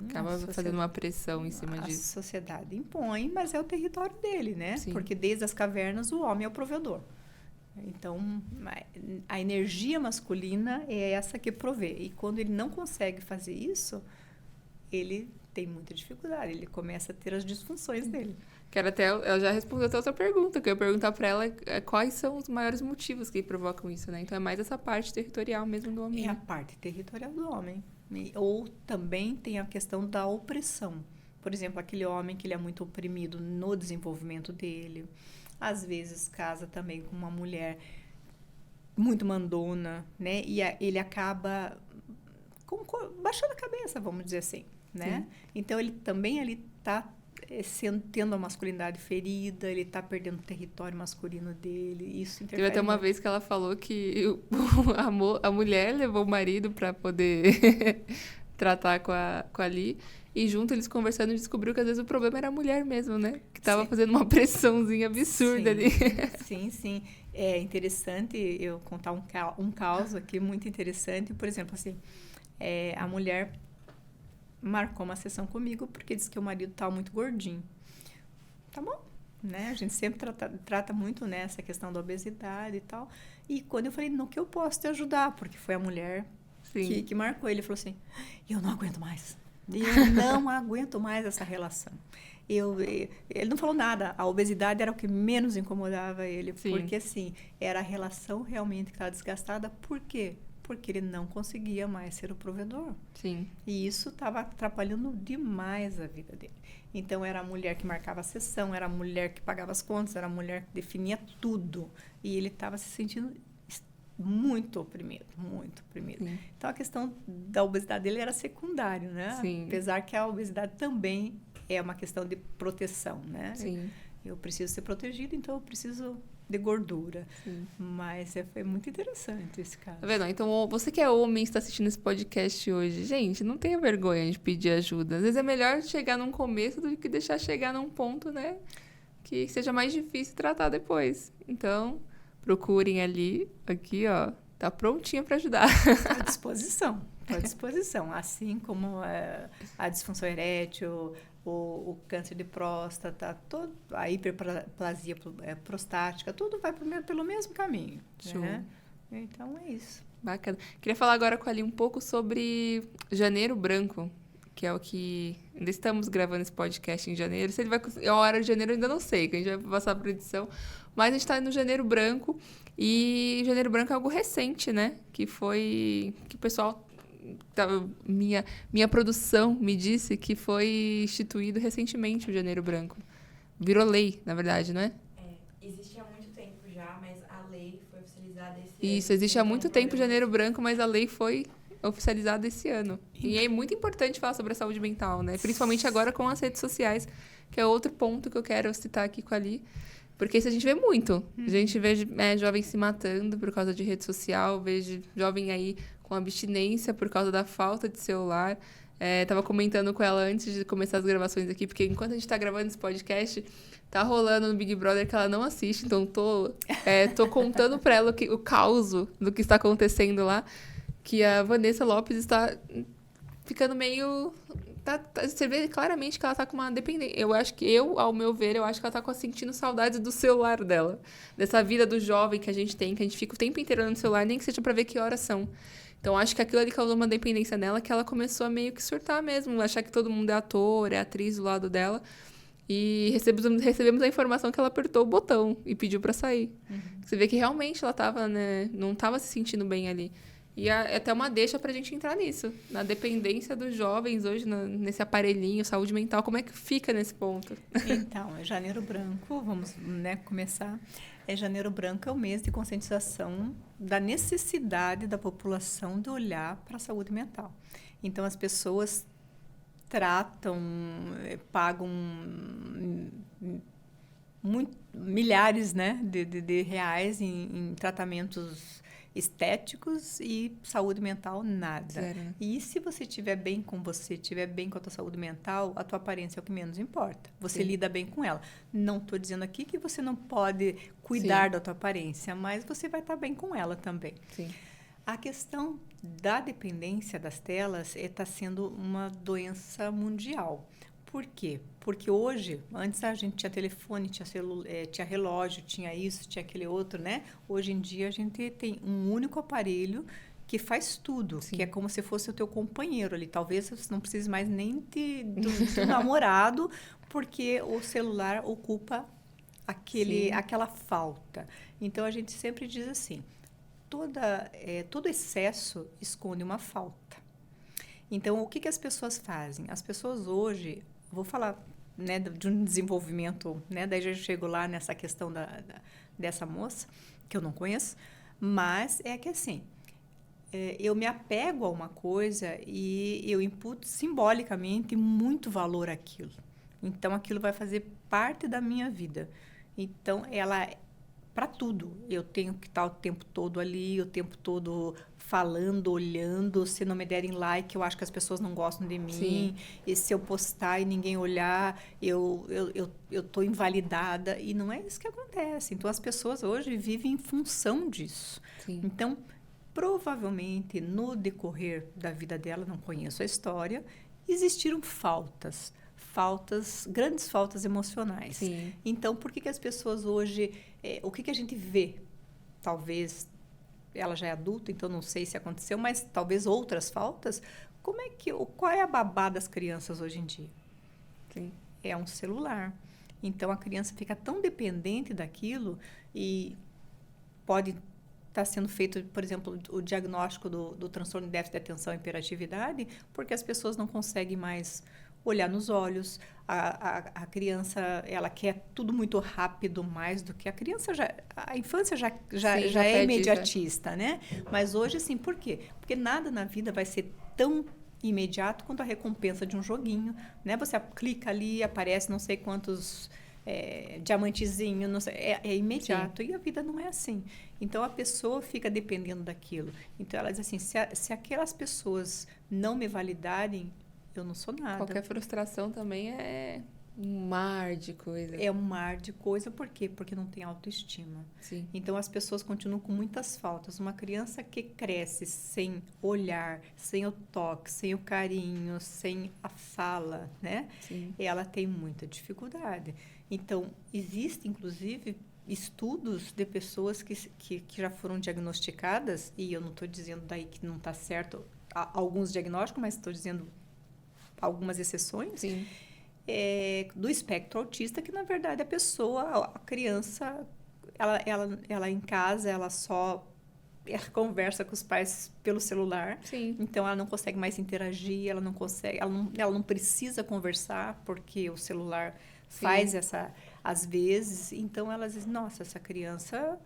Acaba fazendo uma pressão em cima disso. A sociedade impõe, mas é o território dele, né? Sim. Porque desde as cavernas o homem é o provedor. Então, a energia masculina é essa que provê. E quando ele não consegue fazer isso, ele tem muita dificuldade. Ele começa a ter as disfunções dele. Ela já respondeu até outra pergunta, que eu ia perguntar para ela quais são os maiores motivos que provocam isso, né? Então, é mais essa parte territorial mesmo do homem. É a parte territorial do homem. Ou também tem a questão da opressão. Por exemplo, aquele homem que ele é muito oprimido no desenvolvimento dele. Às vezes, casa também com uma mulher muito mandona, né? E ele acaba baixando a cabeça, vamos dizer assim, né? Sim. Então, ele também está tendo a masculinidade ferida, ele está perdendo o território masculino dele, isso interfere. Teve até uma vez que ela falou que a mulher levou o marido para poder tratar com a Li, e junto eles conversando descobriu que às vezes o problema era a mulher mesmo, né? Que estava fazendo uma pressãozinha absurda ali. Sim. É interessante eu contar um caso aqui muito interessante. Por exemplo, assim, a mulher marcou uma sessão comigo porque disse que o marido estava muito gordinho. Tá bom, né? A gente sempre trata muito, né, essa questão da obesidade e tal. E quando eu falei, no que eu posso te ajudar? Porque foi a mulher que marcou. Ele falou assim, eu não aguento mais. Eu não aguento mais essa relação. Ele não falou nada. A obesidade era o que menos incomodava ele. Sim. Porque, assim, era a relação realmente que estava desgastada. Por quê? Porque ele não conseguia mais ser o provedor. Sim. E isso estava atrapalhando demais a vida dele. Então, era a mulher que marcava a sessão, era a mulher que pagava as contas, era a mulher que definia tudo. E ele estava se sentindo muito oprimido, muito oprimido. Sim. Então, a questão da obesidade dele era secundário, né? Sim. Apesar que a obesidade também é uma questão de proteção, né? Sim. Eu preciso ser protegido, então eu preciso de gordura. Sim. Mas foi muito interessante esse caso. Tá vendo? Então, você que é homem e está assistindo esse podcast hoje, gente, não tenha vergonha de pedir ajuda. Às vezes é melhor chegar num começo do que deixar chegar num ponto, né? Que seja mais difícil tratar depois. Então, procurem ali, aqui, ó. Tá prontinha para ajudar. À disposição. À disposição. Assim como a disfunção erétil, o câncer de próstata, a hiperplasia prostática, tudo vai pelo mesmo caminho. Show. Né? Então, é isso. Bacana. Queria falar agora com a Ali um pouco sobre Janeiro Branco, que é o que... Ainda estamos gravando esse podcast em janeiro. Se ele vai... A hora de janeiro eu ainda não sei, que a gente vai passar por edição. Mas a gente está no Janeiro Branco. E Janeiro Branco é algo recente, né? Que o pessoal... Minha produção me disse que foi instituído recentemente o Janeiro Branco. Virou lei, na verdade, não é? Existe há muito tempo já, mas a lei foi oficializada esse ano. Isso, existe há muito tempo o Janeiro Branco, mas a lei foi oficializada esse ano. E é muito importante falar sobre a saúde mental, né? Principalmente agora com as redes sociais, que é outro ponto que eu quero citar aqui com a Ali. Porque isso a gente vê muito. A gente vê jovens se matando por causa de rede social, vejo jovem aí com abstinência por causa da falta de celular. Tava comentando com ela antes de começar as gravações aqui, porque enquanto a gente tá gravando esse podcast, tá rolando no Big Brother que ela não assiste, então tô contando pra ela o caos do que está acontecendo lá, que a Vanessa Lopes está ficando meio... Você vê claramente que ela tá com uma dependência. Ao meu ver, eu acho que ela tá sentindo saudades do celular dela. Dessa vida do jovem que a gente tem, que a gente fica o tempo inteiro no celular, nem que seja pra ver que horas são. Então, acho que aquilo ali causou uma dependência nela, que ela começou a meio que surtar mesmo, achar que todo mundo é ator, é atriz do lado dela. E recebemos a informação que ela apertou o botão e pediu pra sair. Você vê que realmente ela tava, né, não tava se sentindo bem ali. E é até uma deixa pra gente entrar nisso. Na dependência dos jovens hoje, nesse aparelhinho, saúde mental, como é que fica nesse ponto? Então, Janeiro Branco, vamos, né, começar. Janeiro Branco é o mês de conscientização da necessidade da população de olhar para a saúde mental. Então, as pessoas pagam milhares, né, de reais em tratamentos estéticos e saúde mental, nada. Zero. E se você estiver bem com você, estiver bem com a tua saúde mental, a tua aparência é o que menos importa. Você Sim. lida bem com ela. Não estou dizendo aqui que você não pode cuidar Sim. da tua aparência, mas você vai estar bem com ela também. Sim. A questão da dependência das telas está sendo uma doença mundial. Por quê? Porque hoje, antes a gente tinha telefone, tinha relógio, tinha isso, tinha aquele outro, né? Hoje em dia a gente tem um único aparelho que faz tudo, Sim. que é como se fosse o teu companheiro ali. Talvez você não precise mais nem do namorado, porque o celular ocupa aquela falta. Então, a gente sempre diz assim, todo excesso esconde uma falta. Então, o que as pessoas fazem? As pessoas hoje... Vou falar, né, de um desenvolvimento, né? Daí já chego lá nessa questão dessa moça, que eu não conheço, mas é que assim, eu me apego a uma coisa e eu imputo simbolicamente muito valor àquilo. Então, aquilo vai fazer parte da minha vida. Então, para tudo, eu tenho que estar o tempo todo ali, o tempo todo falando, olhando. Se não me derem like, eu acho que as pessoas não gostam de mim. Sim. E se eu postar e ninguém olhar, eu estou invalidada. E não é isso que acontece. Então, as pessoas hoje vivem em função disso. Sim. Então, provavelmente, no decorrer da vida dela, não conheço a história, existiram grandes faltas emocionais. Sim. Então, por que as pessoas hoje... o que a gente vê? Talvez ela já é adulta, então não sei se aconteceu, mas talvez outras faltas. Qual é a babá das crianças hoje em dia? Sim. é um celular. Então, a criança fica tão dependente daquilo e pode estar sendo feito, por exemplo, o diagnóstico do transtorno de déficit de atenção e hiperatividade, porque as pessoas não conseguem mais olhar nos olhos. A criança, ela quer tudo muito rápido, mais do que a criança já... A infância já é imediatista, né? Mas hoje, assim, por quê? Porque nada na vida vai ser tão imediato quanto a recompensa de um joguinho, né? Você clica ali, aparece não sei quantos diamantezinho, não sei, é imediato. Sim. E a vida não é assim. Então, a pessoa fica dependendo daquilo. Então, ela diz assim, se aquelas pessoas não me validarem, eu não sou nada. Qualquer frustração também é um mar de coisa. É um mar de coisa, por quê? Porque não tem autoestima. Sim. Então, as pessoas continuam com muitas faltas. Uma criança que cresce sem olhar, sem o toque, sem o carinho, sem a fala, né? Sim. Ela tem muita dificuldade. Então, existe, inclusive, estudos de pessoas que já foram diagnosticadas, e eu não estou dizendo daí que não está certo alguns diagnósticos, mas estou dizendo algumas exceções, sim, do espectro autista, que na verdade a criança, ela em casa, ela só conversa com os pais pelo celular. Sim. Então ela não consegue mais interagir, ela não precisa conversar, porque o celular faz às vezes. Então ela diz, nossa, essa criança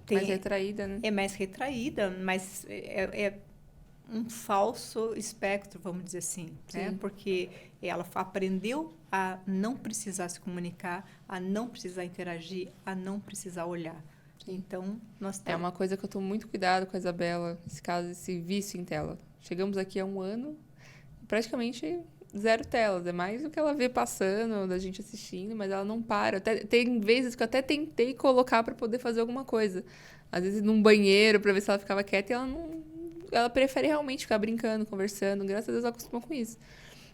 mais retraída, né? É mais retraída, mas é um falso espectro, vamos dizer assim, né? Porque ela aprendeu a não precisar se comunicar, a não precisar interagir, a não precisar olhar. Sim. Então, nós temos... É uma coisa que eu tomo muito cuidado com a Isabela, esse caso, esse vício em tela. Chegamos aqui há 1 ano, praticamente 0 telas. É mais o que ela vê passando, da gente assistindo, mas ela não para. Tem vezes que eu até tentei colocar para poder fazer alguma coisa. Às vezes num banheiro, para ver se ela ficava quieta, e ela não... Ela prefere realmente ficar brincando, conversando. Graças a Deus ela acostumou com isso.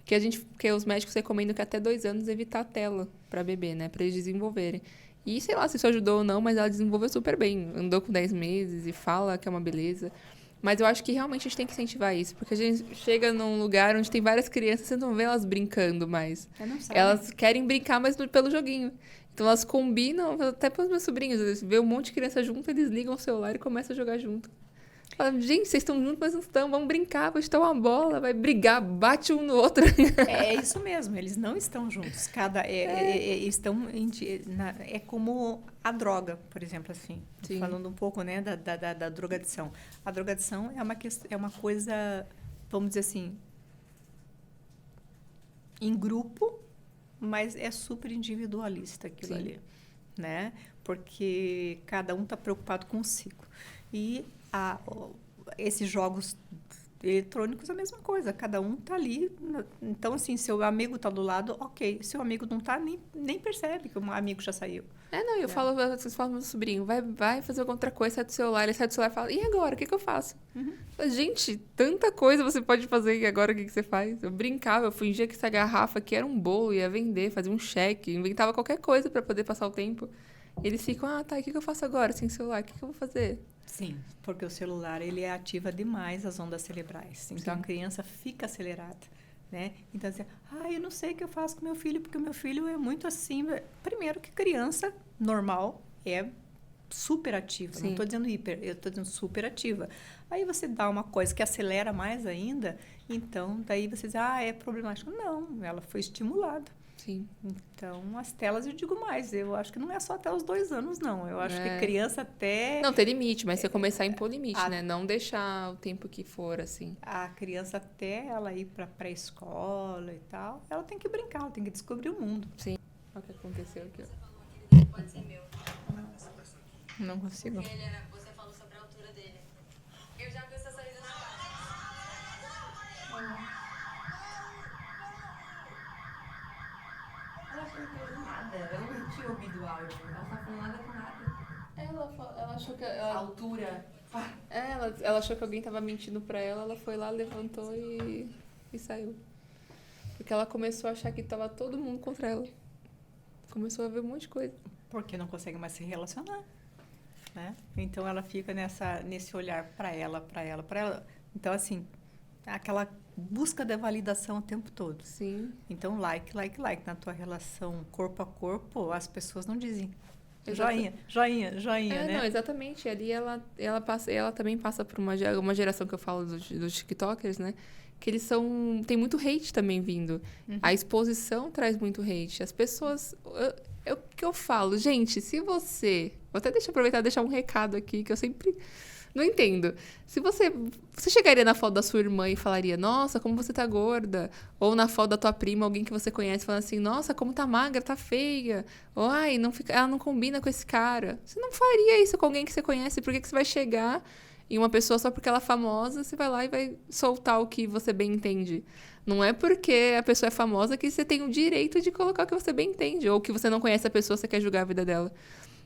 Que os médicos recomendam que até 2 anos evitar a tela para bebê, né? Para eles desenvolverem. E sei lá se isso ajudou ou não, mas ela desenvolveu super bem. Andou com 10 meses e fala que é uma beleza. Mas eu acho que realmente a gente tem que incentivar isso. Porque a gente chega num lugar onde tem várias crianças, você não vê elas brincando mais. Elas querem brincar, mas pelo joguinho. Então elas combinam, até para os meus sobrinhos. Eles vê um monte de criança junto, eles ligam o celular e começam a jogar junto. Fala, gente, vocês estão juntos, mas não estão. Vamos brincar, vou chutar uma bola, vai brigar, bate um no outro. É isso mesmo, eles não estão juntos. É como a droga, por exemplo, assim. Sim. Falando um pouco, né, da drogadição. A drogadição é uma coisa, vamos dizer assim, em grupo, mas é super individualista aquilo Sim. ali, né? Porque cada um está preocupado consigo. E esses jogos eletrônicos é a mesma coisa, cada um tá ali. Então, assim, seu amigo tá do lado, ok. Seu amigo não tá, nem percebe que o amigo já saiu. Eu falo, vocês falam pro meu sobrinho, vai fazer alguma outra coisa, sai do celular. Ele sai do celular e fala, e agora, o que eu faço? Uhum. Gente, tanta coisa você pode fazer e agora o que você faz? Eu brincava, eu fingia que essa garrafa aqui era um bolo, ia vender, fazia um cheque, inventava qualquer coisa para poder passar o tempo. Eles ficam, e o que eu faço agora sem celular? O que eu vou fazer? Sim, porque o celular, ele ativa demais as ondas cerebrais. Então, Sim. a criança fica acelerada, né? Então, assim, eu não sei o que eu faço com meu filho, porque o meu filho é muito assim. Primeiro que criança normal é super ativa. Sim. Não estou dizendo hiper, eu estou dizendo super ativa. Aí você dá uma coisa que acelera mais ainda, então, daí você diz, é problemático. Não, ela foi estimulada. Sim. Então, as telas, eu digo mais, eu acho que não é só até os 2 anos, não. Eu acho que criança até... Não, tem limite, mas você começar a impor limite, né? Não deixar o tempo que for, assim. A criança até ela ir para pré-escola e tal, ela tem que brincar, ela tem que descobrir o mundo. Sim. Olha o que aconteceu aqui, ó. Pode ser meu. Não consigo. Você falou sobre a altura dele. Eu já vi essa saída na casa. Ela foi nada, eu não tinha ouvido o áudio. Ela tá falando nada com nada. Ela achou que... A altura. Ela achou que alguém tava mentindo pra ela, ela foi lá, levantou e saiu. Porque ela começou a achar que tava todo mundo contra ela. Começou a ver um monte de coisa. Porque não consegue mais se relacionar, né? Então ela fica nesse olhar pra ela. Então, assim, aquela busca da validação o tempo todo. Sim. Então, like. Na tua relação corpo a corpo, as pessoas não dizem Exata- joinha, né? Não, exatamente. Ali ela também passa por uma geração que eu falo dos TikTokers, né? Que eles tem muito hate também vindo. A exposição traz muito hate. As pessoas... O que eu falo? Gente, se você... Vou até aproveitar e deixar um recado aqui, que eu sempre não entendo. Se você chegaria na foto da sua irmã e falaria, nossa, como você tá gorda. Ou na foto da tua prima, alguém que você conhece, falando assim, nossa, como tá magra, tá feia. Ou, ai, ela não combina com esse cara. Você não faria isso com alguém que você conhece. Por que você vai chegar em uma pessoa só porque ela é famosa, você vai lá e vai soltar o que você bem entende? Não é porque a pessoa é famosa que você tem o direito de colocar o que você bem entende. Ou que você não conhece a pessoa, você quer julgar a vida dela.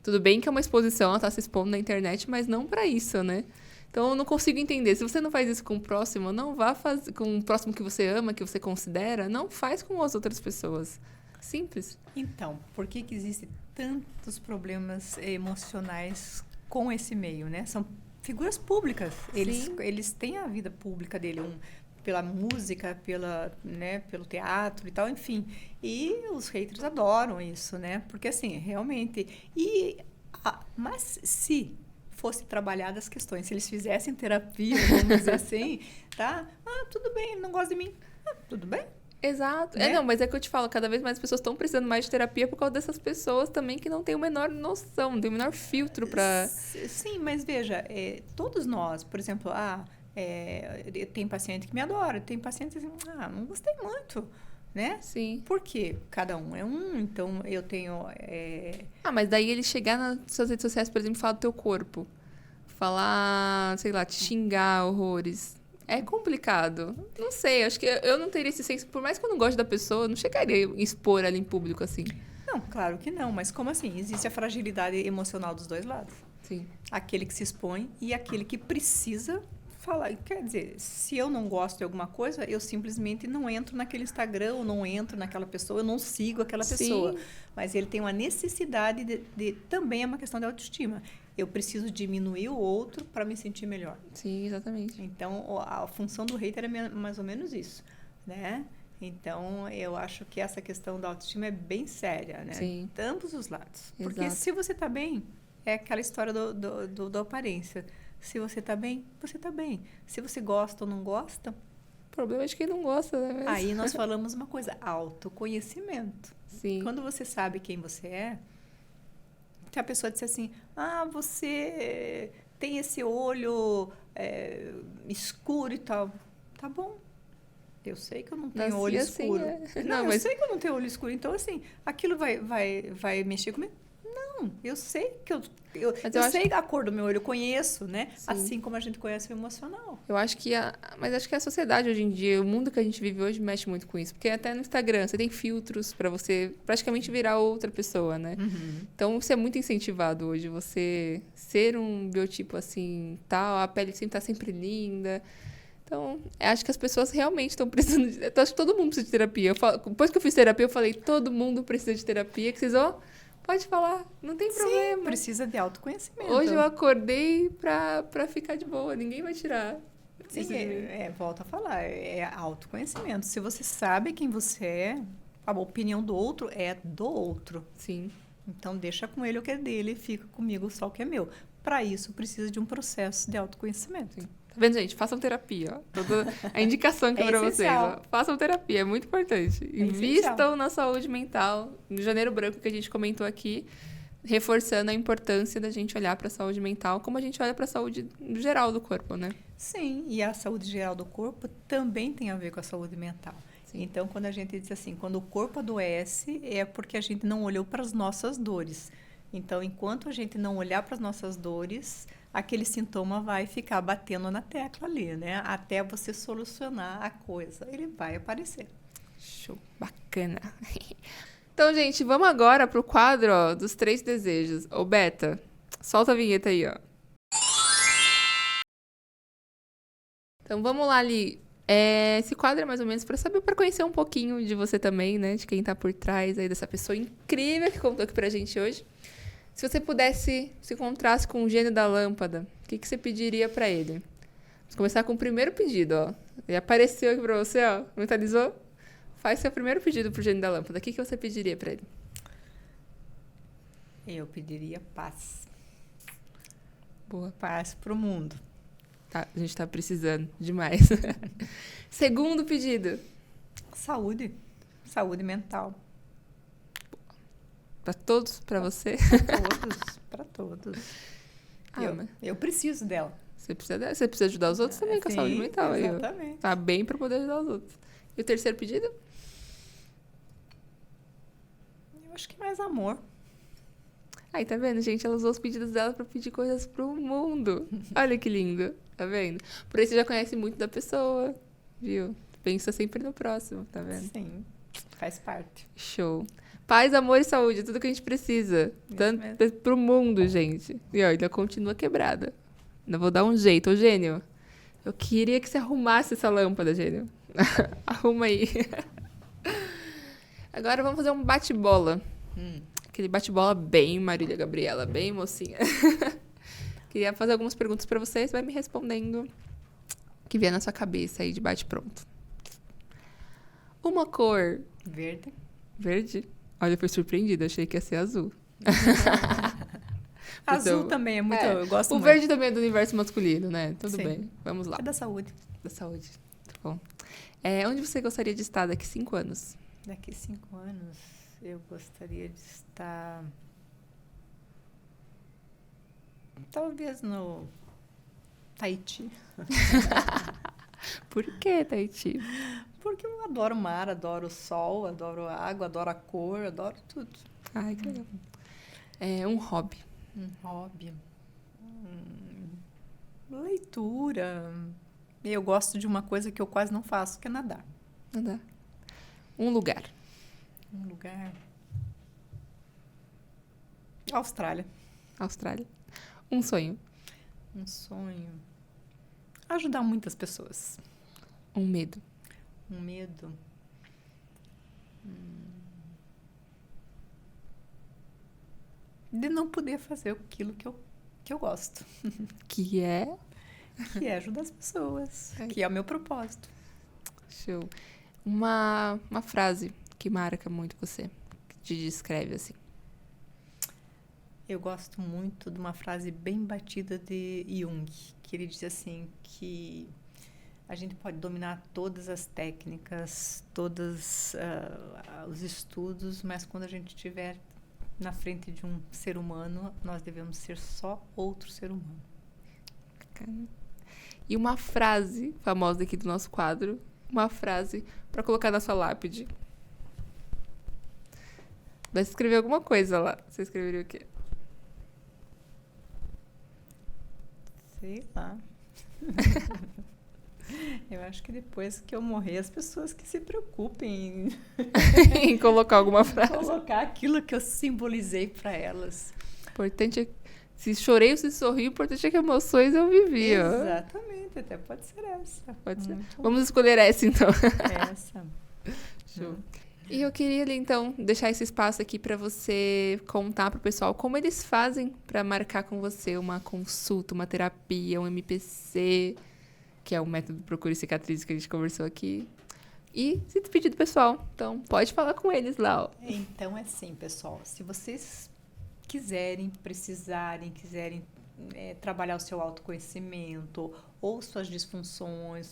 Tudo bem que é uma exposição, ela tá se expondo na internet, mas não pra isso, né? Então, eu não consigo entender. Se você não faz isso com o próximo, não vá fazer com o próximo que você ama, que você considera, não faz com as outras pessoas. Simples. Então, por que existem tantos problemas emocionais com esse meio, né? São figuras públicas. Eles têm a vida pública dele, pela música, pelo teatro e tal, enfim. E os haters adoram isso, né? Porque, assim, realmente... Mas se fosse trabalhadas as questões, se eles fizessem terapia, vamos dizer assim, tá? Tudo bem, ele não gosta de mim. Tudo bem. Exato. Né? Não, mas é que eu te falo, cada vez mais as pessoas estão precisando mais de terapia por causa dessas pessoas também que não têm o menor noção, não têm o menor filtro pra... Sim, mas veja, todos nós, por exemplo, tem paciente que me adora, tem paciente que diz, não gostei muito, né? Sim. Por quê? Cada um é um, então eu tenho... Mas daí ele chegar nas suas redes sociais, por exemplo, falar do teu corpo. Falar, sei lá, te xingar horrores. É complicado. Não sei, acho que eu não teria esse senso. Por mais que eu não goste da pessoa, eu não chegaria a expor ela em público assim. Não, claro que não, mas como assim? Existe a fragilidade emocional dos dois lados. Sim. Aquele que se expõe e aquele que precisa falar. Quer dizer, se eu não gosto de alguma coisa, eu simplesmente não entro naquele Instagram, ou não entro naquela pessoa, eu não sigo aquela pessoa. Mas ele tem uma necessidade também é uma questão de autoestima. Eu preciso diminuir o outro para me sentir melhor. Sim, exatamente. Então, a função do hater é mais ou menos isso, né? Então, eu acho que essa questão da autoestima é bem séria, né? Sim. De ambos os lados. Porque Exato. se você está bem, é aquela história da aparência. Se você está bem, você está bem. Se você gosta ou não gosta... O problema é de quem não gosta, né? Mas... Aí nós falamos uma coisa, autoconhecimento. Sim. Quando você sabe quem você é, se a pessoa disser assim, você tem esse olho escuro e tal, tá bom. Eu sei que eu não tenho olho assim, escuro. Não, eu sei que eu não tenho olho escuro. Então, assim, aquilo vai mexer comigo? Não, eu sei que eu sei a cor do meu olho, eu conheço, né? Sim. Assim como a gente conhece o emocional. Eu acho que mas acho que a sociedade hoje em dia, o mundo que a gente vive hoje mexe muito com isso. Porque até no Instagram você tem filtros pra você praticamente virar outra pessoa, né? Uhum. Então isso é muito incentivado hoje. Você ser um biotipo assim, tal, a pele sempre tá sempre linda. Então, acho que as pessoas realmente estão precisando de... Eu acho que todo mundo precisa de terapia. Depois que eu fiz terapia, eu falei, todo mundo precisa de terapia. Que vocês, pode falar, não tem problema. Sim, precisa de autoconhecimento. Hoje eu acordei pra ficar de boa, ninguém vai tirar. Sim, volto a falar, é autoconhecimento. Se você sabe quem você é, a opinião do outro é do outro. Sim. Então, deixa com ele o que é dele e fica comigo só o que é meu. Para isso, precisa de um processo de autoconhecimento. Sim. Tá vendo, gente? Façam terapia. Ó. Toda a indicação aqui É pra vocês. essencial. Ó. Façam terapia, é muito importante. Invistam na saúde mental. No Janeiro Branco, que a gente comentou aqui, reforçando a importância da gente olhar para a saúde mental, como a gente olha para a saúde geral do corpo, né? Sim, e a saúde geral do corpo também tem a ver com a saúde mental. Sim. Então, quando a gente diz assim, quando o corpo adoece, é porque a gente não olhou para as nossas dores. Então, enquanto a gente não olhar para as nossas dores, aquele sintoma vai ficar batendo na tecla ali, né? Até você solucionar a coisa. Ele vai aparecer. Show. Bacana. Então, gente, vamos agora pro quadro, dos 3 desejos. Ô, Beta, solta a vinheta aí, ó. Então, vamos lá, Li. Esse quadro é mais ou menos para conhecer um pouquinho de você também, né? De quem tá por trás aí dessa pessoa incrível que contou aqui pra gente hoje. Se você pudesse se encontrasse com o gênio da lâmpada, o que você pediria pra ele? Vamos começar com o primeiro pedido, ó. E apareceu aqui pra você, ó. Mentalizou? Faz seu primeiro pedido pro gênio da lâmpada. O que você pediria pra ele? Eu pediria paz. Boa. Paz pro mundo. Tá, a gente tá precisando demais. Segundo pedido. Saúde. Saúde mental. Pra todos, pra você. Para todos. Mas Eu preciso dela. você precisa ajudar os outros também com a saúde mental. Aí, ó. Exatamente. Tá bem pra poder ajudar os outros. E o terceiro pedido? Eu acho que mais amor. Aí, tá vendo, gente? Ela usou os pedidos dela pra pedir coisas pro mundo. Olha que lindo. Tá vendo? Por aí você já conhece muito da pessoa, viu? Pensa sempre no próximo, tá vendo? Sim, faz parte. Show. Paz, amor e saúde, tudo que a gente precisa. Tanto pro mundo, gente. E ó, ainda continua quebrada. Ainda vou dar um jeito. Ô, gênio, eu queria que você arrumasse essa lâmpada, gênio. Arruma aí. Agora vamos fazer um bate-bola. Aquele bate-bola bem Marília Gabriela, bem mocinha. Queria fazer algumas perguntas pra vocês, vai me respondendo o que vier na sua cabeça aí de bate-pronto. Uma cor Verde. verde? Olha, eu fui surpreendida, achei que ia ser azul. Azul também é muito. Eu gosto o muito. verde também é do universo masculino, né? Tudo Sim. bem, vamos lá. É da saúde. Da saúde. Tá bom. Onde você gostaria de estar daqui 5 anos? Daqui 5 anos, eu gostaria de estar. Talvez no Tahiti. Por que, Tahiti? Porque eu adoro o mar, adoro o sol, adoro a água, adoro a cor, adoro tudo. Ai, que legal. Um hobby. Um hobby. Leitura. Eu gosto de uma coisa que eu quase não faço, que é nadar. Nadar. Um lugar. Um lugar. Austrália. Austrália. Um sonho. Um sonho. Ajudar muitas pessoas. Um medo. Um medo. De não poder fazer aquilo que eu gosto. Que é... Que é ajudar as pessoas. Ai. Que é o meu propósito. Show. Uma frase que marca muito você. Que te descreve assim. Eu gosto muito de uma frase bem batida de Jung, que ele diz assim que a gente pode dominar todas as técnicas, todos os estudos, mas quando a gente estiver na frente de um ser humano, nós devemos ser só outro ser humano. E uma frase famosa aqui do nosso quadro, uma frase para colocar na sua lápide. Vai escrever alguma coisa lá. Você escreveria o quê? Sei lá. Eu acho que depois que eu morrer, as pessoas que se preocupem Em colocar alguma em frase. colocar aquilo que eu simbolizei para elas. Importante é... Se chorei ou se sorri, o importante é que emoções eu vivi, ó. Exatamente, até pode ser essa. Pode ser. Muito Vamos escolher essa, então. essa. Show. E eu queria, ali, então, deixar esse espaço aqui para você contar pro pessoal como eles fazem para marcar com você uma consulta, uma terapia, um MPC, que é o método Procure Cicatrizes que a gente conversou aqui. E se despedir do pessoal. Então, pode falar com eles lá, ó. Então é assim, pessoal. Se vocês quiserem trabalhar o seu autoconhecimento ou suas disfunções,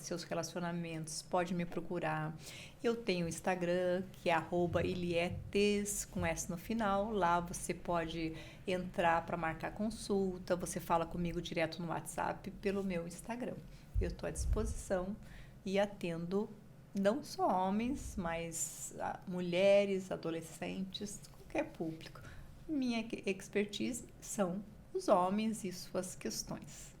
seus relacionamentos, pode me procurar. Eu tenho o Instagram, que é @ilietes, com S no final. Lá você pode entrar para marcar consulta, você fala comigo direto no WhatsApp pelo meu Instagram. Eu estou à disposição e atendo não só homens, mas mulheres, adolescentes, qualquer público. Minha expertise são os homens e suas questões.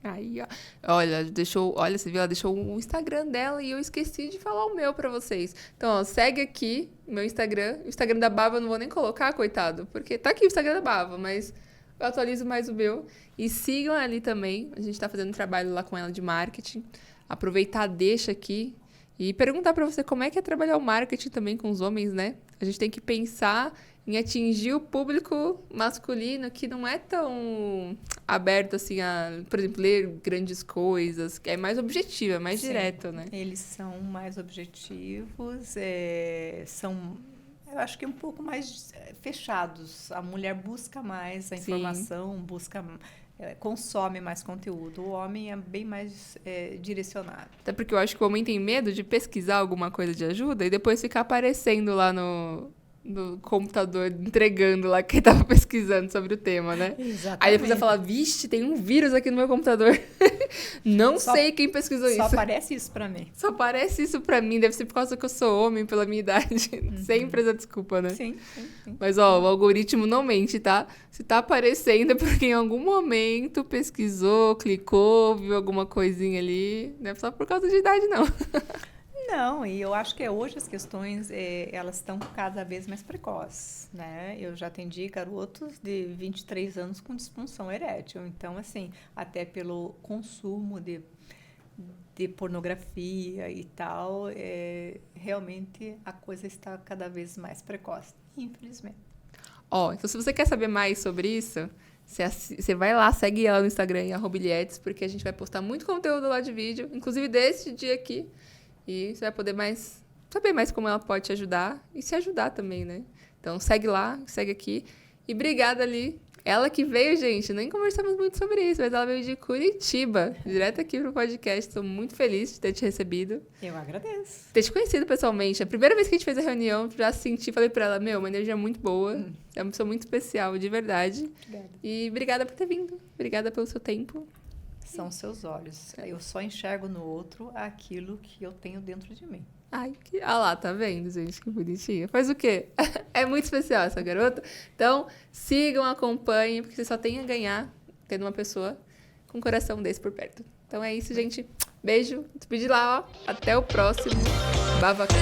Aí, ó. Olha, você viu, ela deixou o Instagram dela e eu esqueci de falar o meu pra vocês. Então, ó, segue aqui o meu Instagram. O Instagram da Bava eu não vou nem colocar, coitado, porque tá aqui o Instagram da Bava, mas eu atualizo mais o meu. E sigam ali também. A gente tá fazendo um trabalho lá com ela de marketing. Aproveitar, deixa aqui. E perguntar pra você como é que é trabalhar o marketing também com os homens, né? A gente tem que pensar em atingir o público masculino que não é tão aberto assim a, por exemplo, ler grandes coisas, que é mais objetivo, é mais Sim, direto, né? eles são mais objetivos, eu acho que um pouco mais fechados. A mulher busca mais a Sim. informação, consome mais conteúdo. O homem é bem mais direcionado. Até porque eu acho que o homem tem medo de pesquisar alguma coisa de ajuda e depois ficar aparecendo lá no computador, entregando lá quem tava pesquisando sobre o tema, né? Exatamente. Aí depois vai falar, vixe, tem um vírus aqui no meu computador. Não sei quem pesquisou Só isso. aparece isso pra mim. Só aparece isso pra mim. Deve ser por causa que eu sou homem, pela minha idade. Sempre essa desculpa, né? Sim. Mas, ó, o algoritmo não mente, tá? Se tá aparecendo é porque em algum momento pesquisou, clicou, viu alguma coisinha ali. Não é só por causa de idade, não. Não, e eu acho que hoje as questões, elas estão cada vez mais precoces, né? Eu já atendi garotos de 23 anos com disfunção erétil. Então, assim, até pelo consumo de pornografia e tal, realmente a coisa está cada vez mais precoce, infelizmente. Ó, então se você quer saber mais sobre isso, você vai lá, segue ela no Instagram, em @ilhetes, porque a gente vai postar muito conteúdo lá de vídeo, inclusive desse dia aqui. E você vai poder saber mais como ela pode te ajudar e se ajudar também, né? Então segue lá, segue aqui. E obrigada ali. Ela que veio, gente, nem conversamos muito sobre isso, mas ela veio de Curitiba, direto aqui pro podcast. Estou muito feliz de ter te recebido. Eu agradeço. Ter te conhecido pessoalmente. A primeira vez que a gente fez a reunião, já senti, falei pra ela, uma energia muito boa. É uma pessoa muito especial, de verdade. Obrigada. E obrigada por ter vindo. Obrigada pelo seu tempo. São seus olhos. Eu só enxergo no outro aquilo que eu tenho dentro de mim. Ai, ah lá, tá vendo, gente? Que bonitinha. Faz o quê? É muito especial essa garota. Então, sigam, acompanhem, porque você só tem a ganhar tendo uma pessoa com um coração desse por perto. Então é isso, gente. Beijo. Despedi lá, ó. Até o próximo Bavacast.